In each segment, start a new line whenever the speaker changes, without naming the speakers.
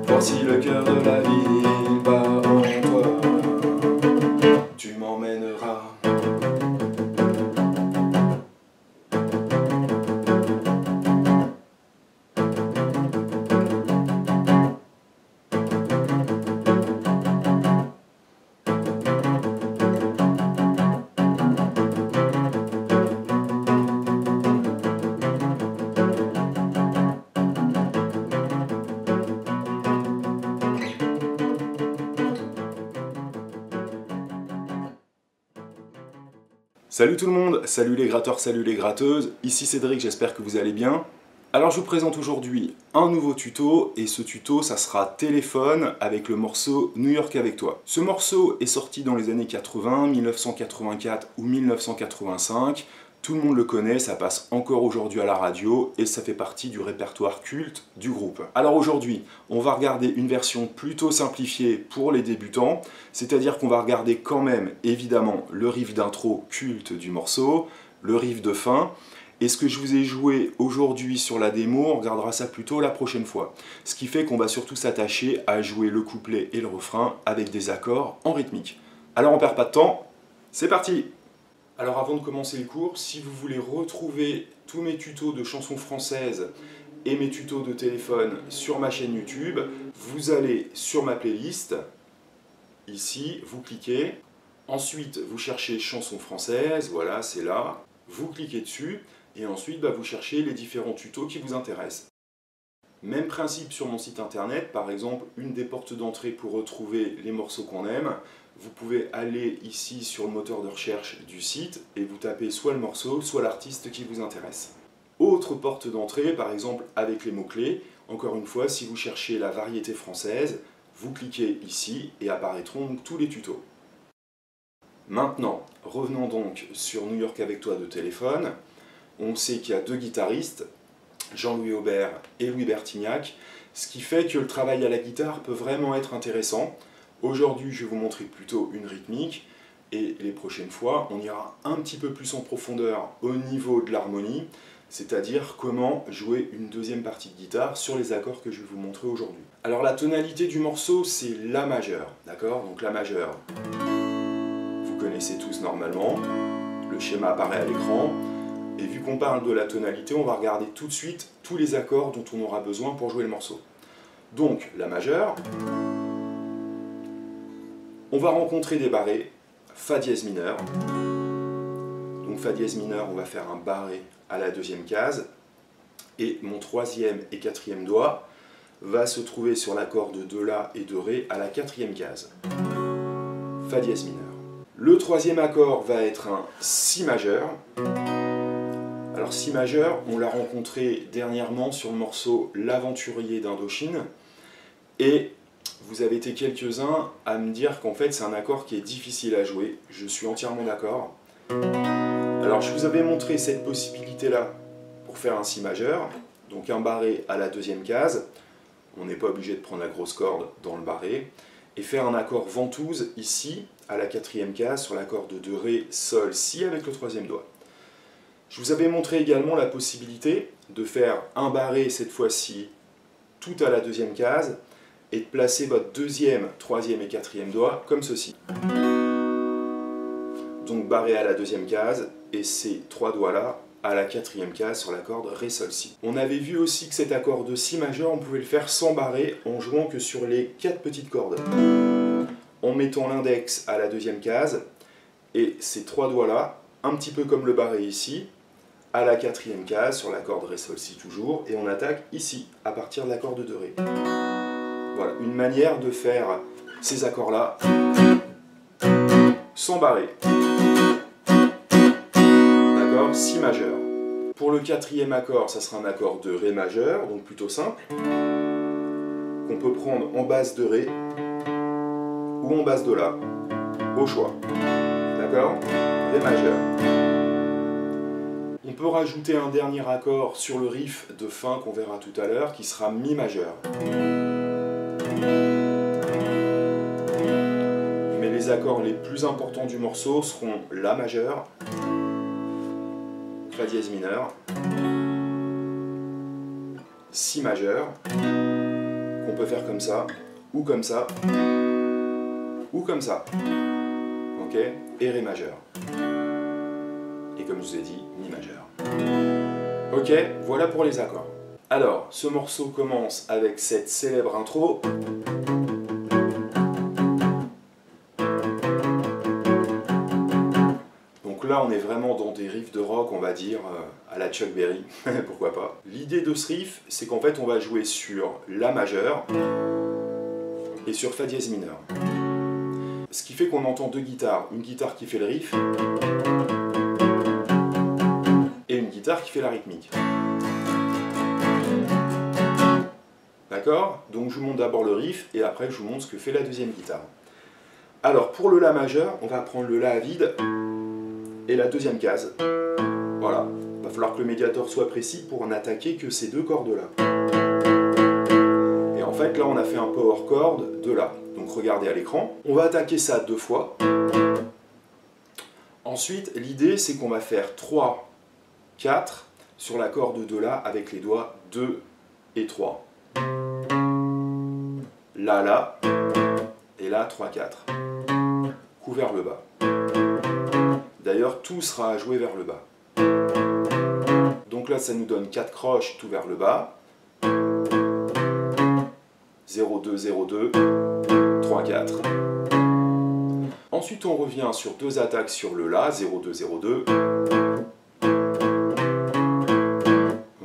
Voici le cœur de la ville bat en toi, tu m'emmèneras. Salut tout le monde, salut les gratteurs, salut les gratteuses, ici Cédric, j'espère que vous allez bien. Alors je vous présente aujourd'hui un nouveau tuto, et ce tuto ça sera téléphone avec le morceau New York avec toi. Ce morceau est sorti dans les années 80, 1984 ou 1985, tout le monde le connaît, ça passe encore aujourd'hui à la radio et ça fait partie du répertoire culte du groupe. Alors aujourd'hui, on va regarder une version plutôt simplifiée pour les débutants, c'est-à-dire qu'on va regarder quand même évidemment le riff d'intro culte du morceau, le riff de fin, et ce que je vous ai joué aujourd'hui sur la démo, on regardera ça plutôt la prochaine fois. Ce qui fait qu'on va surtout s'attacher à jouer le couplet et le refrain avec des accords en rythmique. Alors on perd pas de temps, c'est parti! Alors avant de commencer le cours, si vous voulez retrouver tous mes tutos de chansons françaises et mes tutos de téléphone sur ma chaîne YouTube, vous allez sur ma playlist, ici, vous cliquez, ensuite vous cherchez chansons françaises, voilà, c'est là, vous cliquez dessus, et ensuite vous cherchez les différents tutos qui vous intéressent. Même principe sur mon site internet, par exemple, une des portes d'entrée pour retrouver les morceaux qu'on aime, vous pouvez aller ici sur le moteur de recherche du site et vous tapez soit le morceau, soit l'artiste qui vous intéresse. Autre porte d'entrée, par exemple avec les mots-clés, encore une fois, si vous cherchez la variété française, vous cliquez ici et apparaîtront donc tous les tutos. Maintenant, revenons donc sur New York avec toi de téléphone. On sait qu'il y a deux guitaristes, Jean-Louis Aubert et Louis Bertignac, ce qui fait que le travail à la guitare peut vraiment être intéressant. Aujourd'hui, je vais vous montrer plutôt une rythmique, et les prochaines fois, on ira un petit peu plus en profondeur au niveau de l'harmonie, c'est-à-dire comment jouer une deuxième partie de guitare sur les accords que je vais vous montrer aujourd'hui. Alors la tonalité du morceau, c'est La majeure, d'accord? Donc La majeure, vous connaissez tous normalement, le schéma apparaît à l'écran, et vu qu'on parle de la tonalité, on va regarder tout de suite tous les accords dont on aura besoin pour jouer le morceau. Donc La majeure, on va rencontrer des barrés, Fa dièse mineur. Donc Fa dièse mineur, on va faire un barré à la deuxième case. Et mon troisième et quatrième doigt va se trouver sur l'accord de La et de Ré à la quatrième case. Fa dièse mineur. Le troisième accord va être un Si majeur. Alors Si majeur, on l'a rencontré dernièrement sur le morceau L'Aventurier d'Indochine. Et vous avez été quelques-uns à me dire qu'en fait c'est un accord qui est difficile à jouer. Je suis entièrement d'accord. Alors je vous avais montré cette possibilité-là pour faire un Si majeur, donc un barré à la deuxième case. On n'est pas obligé de prendre la grosse corde dans le barré. Et faire un accord ventouse ici, à la quatrième case, sur l'accord de Ré, Sol, Si avec le troisième doigt. Je vous avais montré également la possibilité de faire un barré cette fois-ci tout à la deuxième case, et de placer votre deuxième, troisième et quatrième doigt comme ceci. Donc barré à la deuxième case et ces trois doigts-là à la quatrième case sur la corde Ré, Sol, Si. On avait vu aussi que cet accord de Si majeur, on pouvait le faire sans barré en jouant que sur les quatre petites cordes. En mettant l'index à la deuxième case et ces trois doigts-là, un petit peu comme le barré ici, à la quatrième case sur la corde Ré, Sol, Si toujours, et on attaque ici, à partir de l'accord de Ré. Voilà, une manière de faire ces accords-là sans barré. D'accord? Si majeur. Pour le quatrième accord, ça sera un accord de Ré majeur, donc plutôt simple, qu'on peut prendre en base de Ré ou en base de La, au choix. d'accord? Ré majeur. On peut rajouter un dernier accord sur le riff de fin qu'on verra tout à l'heure, qui sera Mi majeur. Mais les accords les plus importants du morceau seront La majeur, Fa dièse mineur, Si majeur, qu'on peut faire comme ça, ou comme ça, ou comme ça. Ok? Et Ré majeur. Et comme je vous ai dit, Mi majeur. Ok, voilà pour les accords. Alors, ce morceau commence avec cette célèbre intro. Donc là, on est vraiment dans des riffs de rock, on va dire, à la Chuck Berry, pourquoi pas. L'idée de ce riff, c'est qu'en fait, on va jouer sur La majeur et sur Fa dièse mineur. Ce qui fait qu'on entend deux guitares. Une guitare qui fait le riff et une guitare qui fait la rythmique. D'accord? Donc je vous montre d'abord le riff et après je vous montre ce que fait la deuxième guitare. Alors pour le La majeur, on va prendre le La à vide et la deuxième case. Voilà. Il va falloir que le médiator soit précis pour n'attaquer que ces deux cordes-là. Et en fait là on a fait un power chord de La. Donc regardez à l'écran. On va attaquer ça deux fois. Ensuite l'idée c'est qu'on va faire 3, 4 sur la corde de La avec les doigts 2 et 3. La, La, et là 3, 4. Coup vers le bas. D'ailleurs, tout sera à jouer vers le bas. Donc là, ça nous donne 4 croches, tout vers le bas. 0, 2, 0, 2, 3, 4. Ensuite, on revient sur deux attaques sur le La, 0, 2, 0, 2.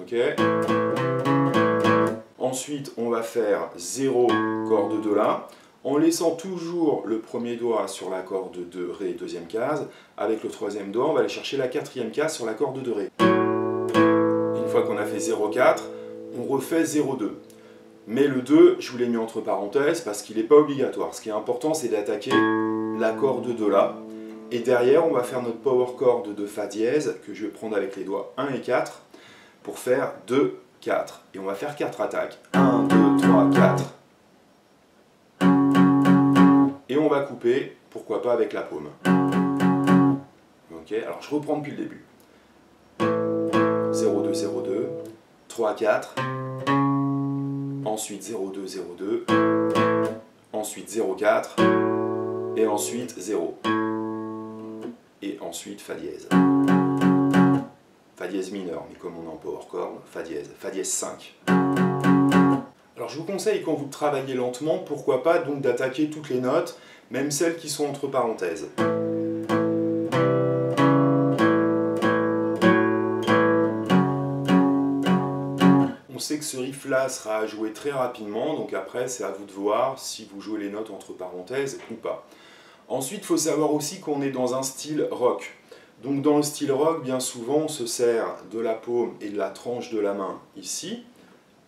Ok. Ensuite, on va faire 0 corde de La, en laissant toujours le premier doigt sur la corde de Ré, deuxième case. Avec le troisième doigt, on va aller chercher la quatrième case sur la corde de Ré. Une fois qu'on a fait 0, 4, on refait 0, 2. Mais le 2, je vous l'ai mis entre parenthèses parce qu'il n'est pas obligatoire. Ce qui est important, c'est d'attaquer la corde de La. Et derrière, on va faire notre power chord de Fa dièse, que je vais prendre avec les doigts 1 et 4, pour faire 2, 4. Et on va faire 4 attaques. 1, 2, 3, 4. Et on va couper, pourquoi pas avec la paume. Ok, alors je reprends depuis le début. 0, 2, 0, 2. 3, 4. Ensuite 0, 2, 0, 2. Ensuite 0, 4. Et ensuite 0. Et ensuite Fa dièse. Fa dièse mineur, mais comme on est en power chord, Fa dièse 5. Alors je vous conseille, quand vous travaillez lentement, pourquoi pas donc d'attaquer toutes les notes, même celles qui sont entre parenthèses. On sait que ce riff-là sera à jouer très rapidement, donc après c'est à vous de voir si vous jouez les notes entre parenthèses ou pas. Ensuite, il faut savoir aussi qu'on est dans un style rock. Donc dans le style rock, bien souvent, on se sert de la paume et de la tranche de la main ici,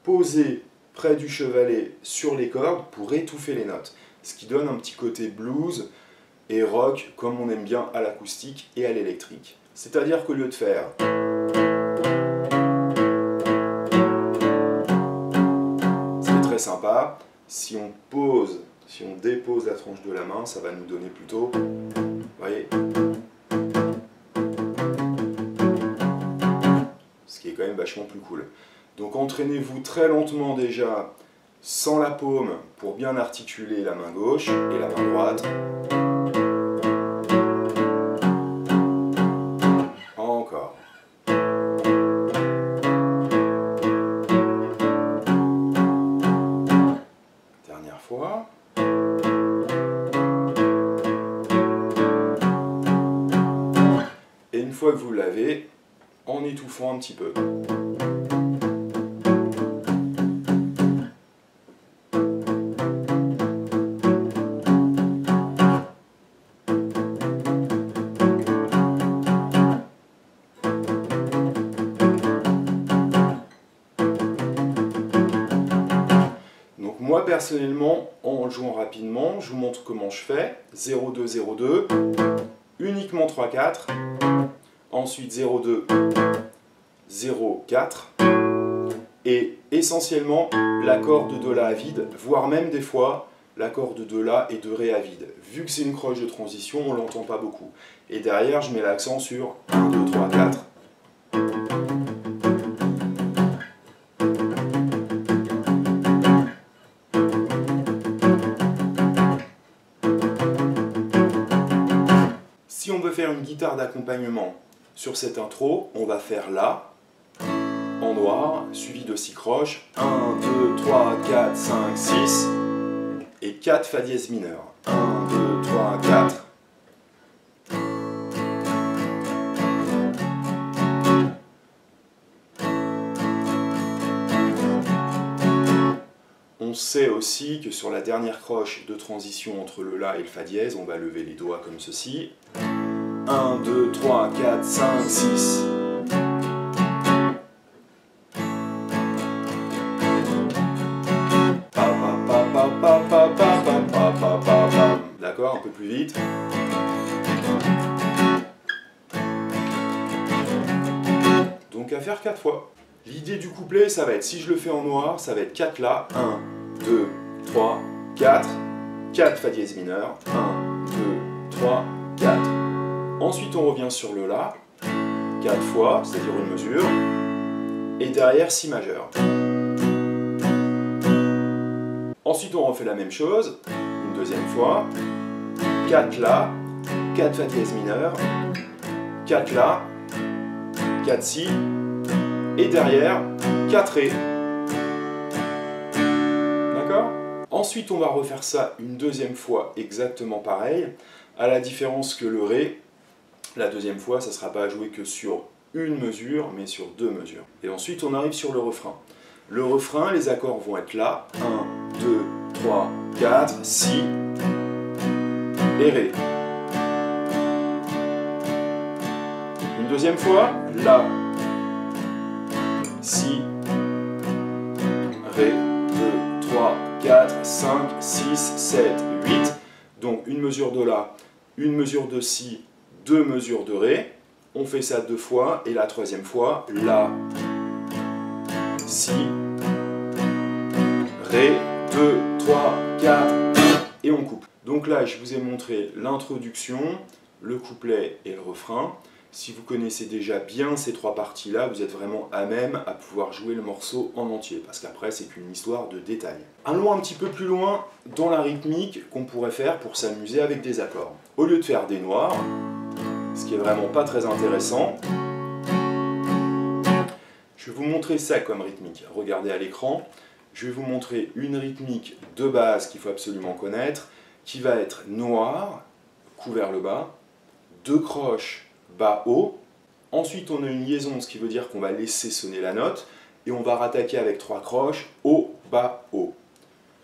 posée près du chevalet sur les cordes pour étouffer les notes. Ce qui donne un petit côté blues et rock comme on aime bien à l'acoustique et à l'électrique. C'est-à-dire qu'au lieu de faire... Ce qui est très sympa, si on dépose la tranche de la main, ça va nous donner plutôt... Vous voyez ? Ce qui est quand même vachement plus cool. Donc entraînez-vous très lentement déjà, sans la paume, pour bien articuler la main gauche et la main droite. Encore. Dernière fois. Et une fois que vous l'avez, en étouffant un petit peu. Donc moi personnellement, en jouant rapidement, je vous montre comment je fais. 0, 2, 0, 2. uniquement 3-4, ensuite 0-2, 0-4, et essentiellement l'accord de Do-La à vide, voire même des fois l'accord de Do-La et de Ré à vide. Vu que c'est une croche de transition, on ne l'entend pas beaucoup. Et derrière, je mets l'accent sur 1, 2, 3, 4. Si on veut faire une guitare d'accompagnement sur cette intro, on va faire La en noir, suivi de 6 croches, 1, 2, 3, 4, 5, 6, et 4 Fa dièse mineur. 1, 2, 3, 4. On sait aussi que sur la dernière croche de transition entre le La et le Fa dièse, on va lever les doigts comme ceci. 1, 2, 3, 4, 5, 6. D'accord, un peu plus vite. Donc à faire 4 fois. L'idée du couplet, ça va être, si je le fais en noir, ça va être 4 La, 1, 2, 3, 4, 4 Fa dièse mineur, 1, 2, 3, 4. Ensuite on revient sur le La, 4 fois, c'est-à-dire une mesure, et derrière 6 majeur. Ensuite on refait la même chose, une deuxième fois, 4 La, 4 Fa dièse mineur, 4 La, 4 Si, et derrière 4 Ré. D'accord? Ensuite on va refaire ça une deuxième fois exactement pareil, à la différence que le Ré, la deuxième fois ça ne sera pas à jouer que sur une mesure, mais sur 2 mesures. Et ensuite on arrive sur le refrain. Le refrain, les accords vont être là, 1, 2, 3, 4, Si et Ré. Une deuxième fois, La, Si, Ré, 2, 3, 4, 5, 6, 7, 8. Donc une mesure de La, une mesure de Si, 2 mesures de Ré. On fait ça 2 fois, et la troisième fois, La, Si, Ré, 2, 3, 4, et on coupe. Donc là, je vous ai montré l'introduction, le couplet et le refrain. Si vous connaissez déjà bien ces 3 parties-là, vous êtes vraiment à même à pouvoir jouer le morceau en entier, parce qu'après, c'est qu'une histoire de détails. Allons un petit peu plus loin dans la rythmique qu'on pourrait faire pour s'amuser avec des accords. Au lieu de faire des noirs, ce qui est vraiment pas très intéressant, je vais vous montrer ça comme rythmique. Regardez à l'écran, je vais vous montrer une rythmique de base qu'il faut absolument connaître, qui va être noir, cou vers le bas, 2 croches, bas, haut. Ensuite, on a une liaison, ce qui veut dire qu'on va laisser sonner la note, et on va rattaquer avec 3 croches, haut, bas, haut.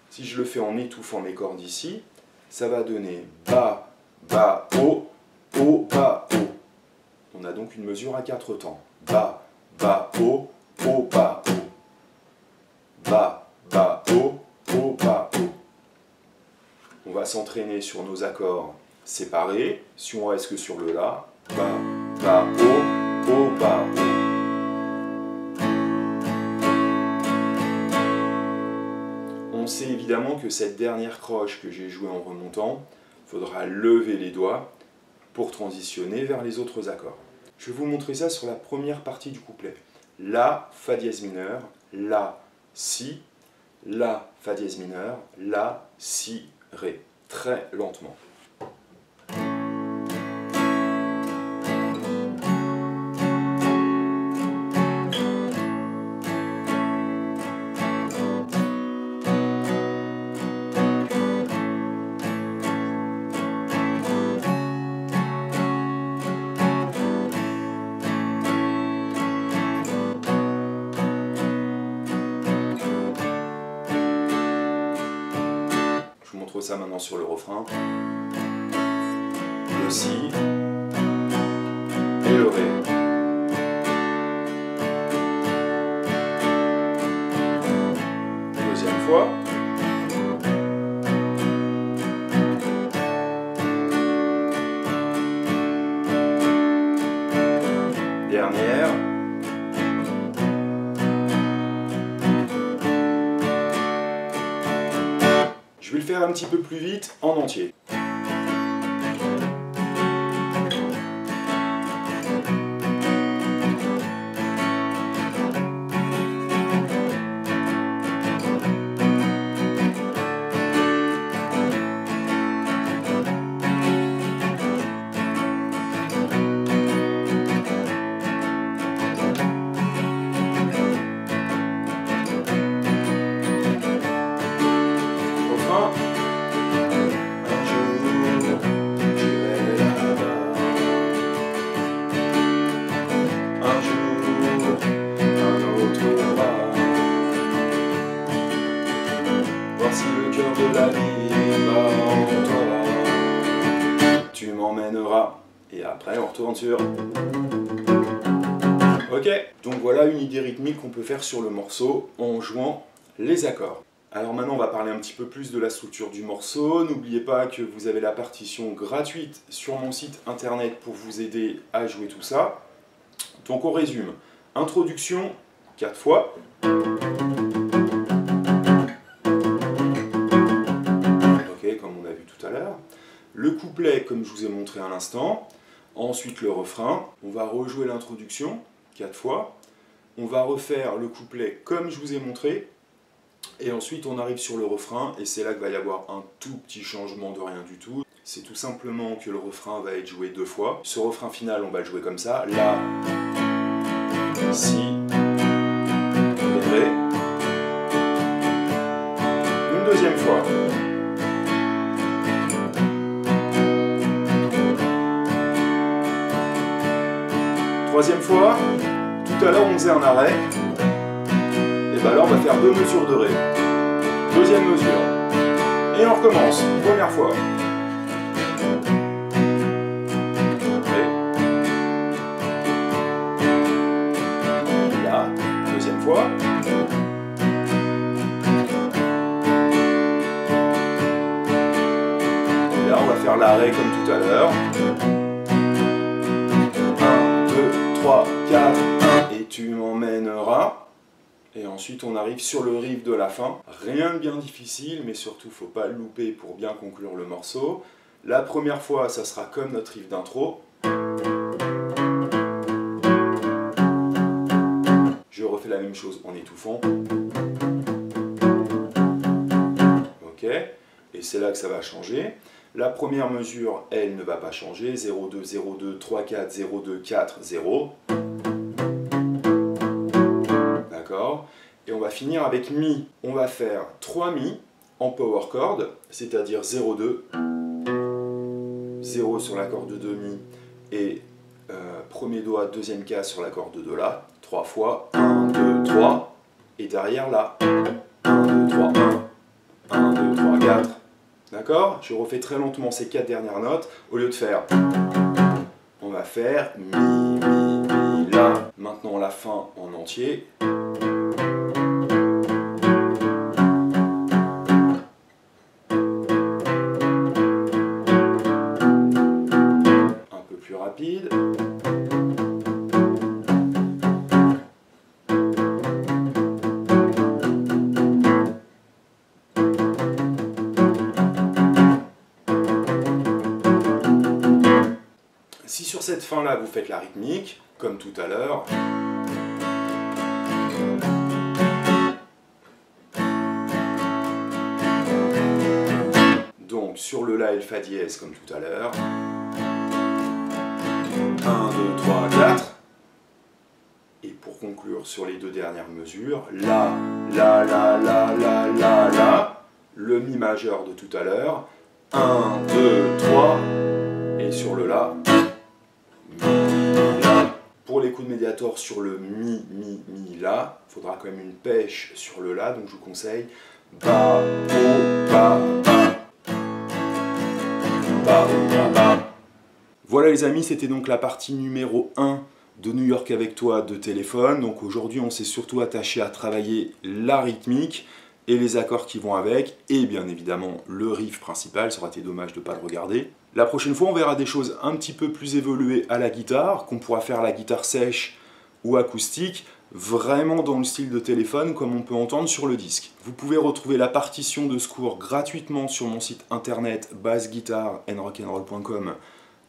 Si je le fais en étouffant mes cordes ici, ça va donner bas, bas, haut, haut, bas, haut. On a donc une mesure à 4 temps. Bas, bas, haut, haut, bas, haut. Bas, bas, haut, haut, bas, haut. On va s'entraîner sur nos accords séparés. Si on reste que sur le La, bas, bas, haut, bas, haut. On sait évidemment que cette dernière croche que j'ai jouée en remontant, il faudra lever les doigts pour transitionner vers les autres accords. Je vais vous montrer ça sur la première partie du couplet. La, Fa dièse mineur, La, Si, La, Fa dièse mineur, La, Si, Ré. Très lentement. Je vous montre ça maintenant sur le refrain. Le Si et le Ré. Deuxième fois. Dernière. Je vais le faire un petit peu plus vite en entier. Si le cœur de la vie bat en toi, tu m'emmèneras. Et après, on retourne sur. Ok, donc voilà une idée rythmique qu'on peut faire sur le morceau en jouant les accords. Alors maintenant, on va parler un petit peu plus de la structure du morceau. N'oubliez pas que vous avez la partition gratuite sur mon site internet pour vous aider à jouer tout ça. Donc on résume. Introduction, 4 fois. Le couplet, comme je vous ai montré à l'instant. Ensuite, le refrain. On va rejouer l'introduction 4 fois. On va refaire le couplet comme je vous ai montré. Et ensuite, on arrive sur le refrain. Et c'est là qu'il va y avoir un tout petit changement de rien du tout. C'est tout simplement que le refrain va être joué 2 fois. Ce refrain final, on va le jouer comme ça. La, si, ré. Une deuxième fois. Troisième fois, tout à l'heure on faisait un arrêt, et bien là on va faire 2 mesures de Ré. Deuxième mesure. Et on recommence. Première fois. Ré. Là, deuxième fois. Et là on va faire l'arrêt comme tout à l'heure. 3, 4, 1, et tu m'emmèneras. Et ensuite on arrive sur le riff de la fin. Rien de bien difficile, mais surtout faut pas le louper pour bien conclure le morceau. La première fois, ça sera comme notre riff d'intro. Je refais la même chose en étouffant. Ok, et c'est là que ça va changer. La première mesure, elle ne va pas changer. 0, 2, 0, 2, 3, 4, 0, 2, 4, 0. D'accord. Et on va finir avec Mi. On va faire 3 Mi en power chord, c'est-à-dire 0, 2, 0 sur la corde de Mi et premier doigt, deuxième cas sur la corde de La. 3 fois. 1, 2, 3. Et derrière La. 1, 2, 3, 1. 1, 2, 3, 4. D'accord? Je refais très lentement ces 4 dernières notes. Au lieu de faire, on va faire Mi, Mi, Mi, La. Maintenant la fin en entier. Un peu plus rapide. Si sur cette fin-là, vous faites la rythmique, comme tout à l'heure, donc sur le La et le Fa dièse, comme tout à l'heure, 1, 2, 3, 4, et pour conclure sur les 2 dernières mesures, La, La, La, La, La, La, La, le Mi majeur de tout à l'heure, 1, 2, 3, et sur le La, La. Pour les coups de médiator sur le Mi, Mi, Mi, La, il faudra quand même une pêche sur le La, donc je vous conseille Ba, Bo, Ba, Ba. Ba, Bo, Ba, Ba. Voilà les amis, c'était donc la partie numéro 1 de New York avec toi de téléphone. Donc aujourd'hui on s'est surtout attaché à travailler la rythmique et les accords qui vont avec, et bien évidemment le riff principal, ça aurait été dommage de ne pas le regarder. La prochaine fois, on verra des choses un petit peu plus évoluées à la guitare, qu'on pourra faire à la guitare sèche ou acoustique, vraiment dans le style de téléphone comme on peut entendre sur le disque. Vous pouvez retrouver la partition de ce cours gratuitement sur mon site internet bassguitareandrock'n'roll.com.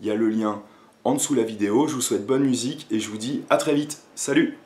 Il y a le lien en dessous de la vidéo. Je vous souhaite bonne musique et je vous dis à très vite. Salut!